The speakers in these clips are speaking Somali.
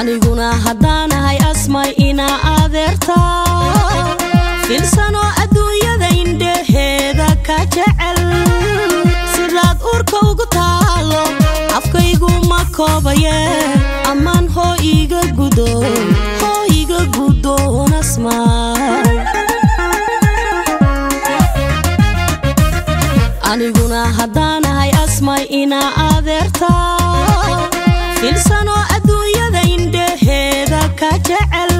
aniguna hadanahay asmay ina adeerta filsano adduunyada indheheeda ka jecel sidaad urka ugu taalo afkaygu ma koobaye amaan hoo iga gudo nasmaa aniguna hadanahay asmay ina adeerta filsano adduunyada indheheeda ka jecel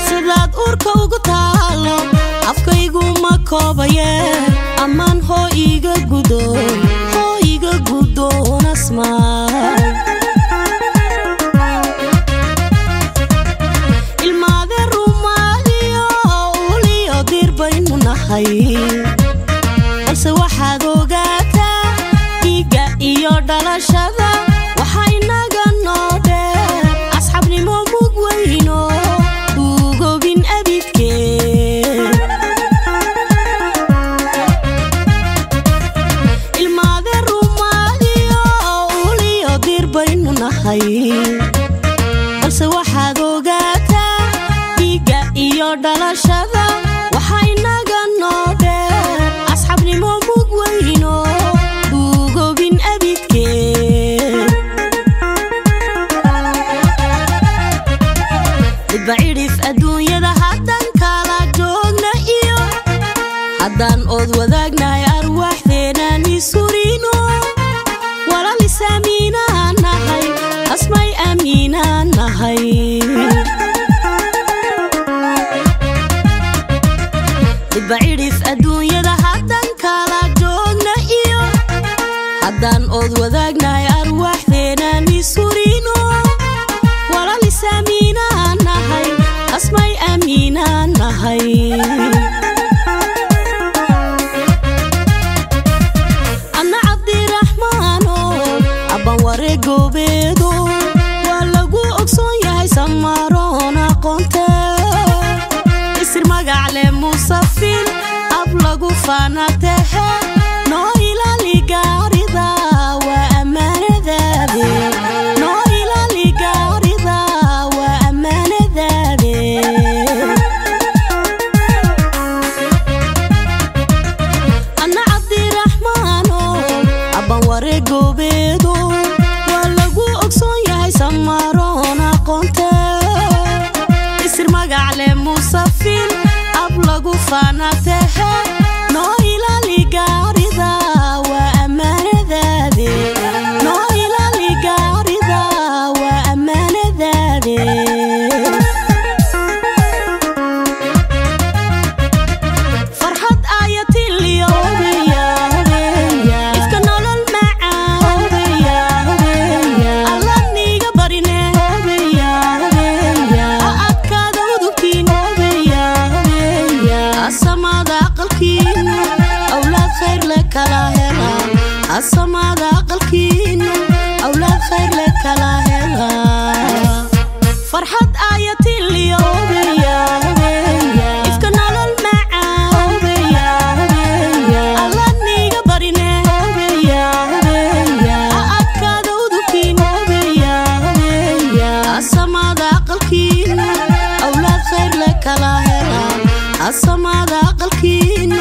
sidaad urka ugu taalo afkaygu ma koobaye amaan hoo iga gudo nasmaa ilmaade rumaadiyo uliyo dirbaynu nahay balse waxaad ogaataa dhiigga iyo dhalashada waxay naga noo dheer asxaabnimo mug weyno duugobin abidkee ilmaade rumaadiyo uliyo dirbaynu nahay balse waxaad ogaataa dhiigga iyo dhalashada waxay naga noo dheer asxaabnimo mug weyno duugobin abidkee idbacidhif adduunyada haddan kala joogna iyo haddaan ood wadaagnahay arwaaxdeenaan isurino walalis amiinaan nahay asmay amiinaan nahay idbacidhif adduunyada haddan kala joogna iyo haddaan ood wadaagnahay arwaaxdeenaan isurino walalis amiinaan nahay asmay amiinaan nahay anna cabdiraxmaano abban wareegoobeedo waa lagu ogsoon yahay samaroon aqoonte isir magacle musafin ab lagu faanatehe noo ilaali gaarida waa ammaanadaade noo ilaali gaarida waa ammaanadaade anna cabdiraxmaano abban wareegoobeedo waa lagu ogsoon yahay samaroon aqoonte isir magacle musafin ab lagu faanatehe noo ilaali gaarida waa ammaanadaade noo ilaali gaarida waa ammaanadaade farxad aayatin liyobiya ifka nolol macaan alla niga barine adkaada udubtiin asamaada aqalkiinu awlaad khayr le kala hela asamaada aqalkiinu awlaad khayr le kala hela farxad aayatin liyobiya ifka nolol macaan alla niga barine adkaada udubtiin asamaada aqalkiinu awlaad khayr le kala hela asamaada aqalkiinu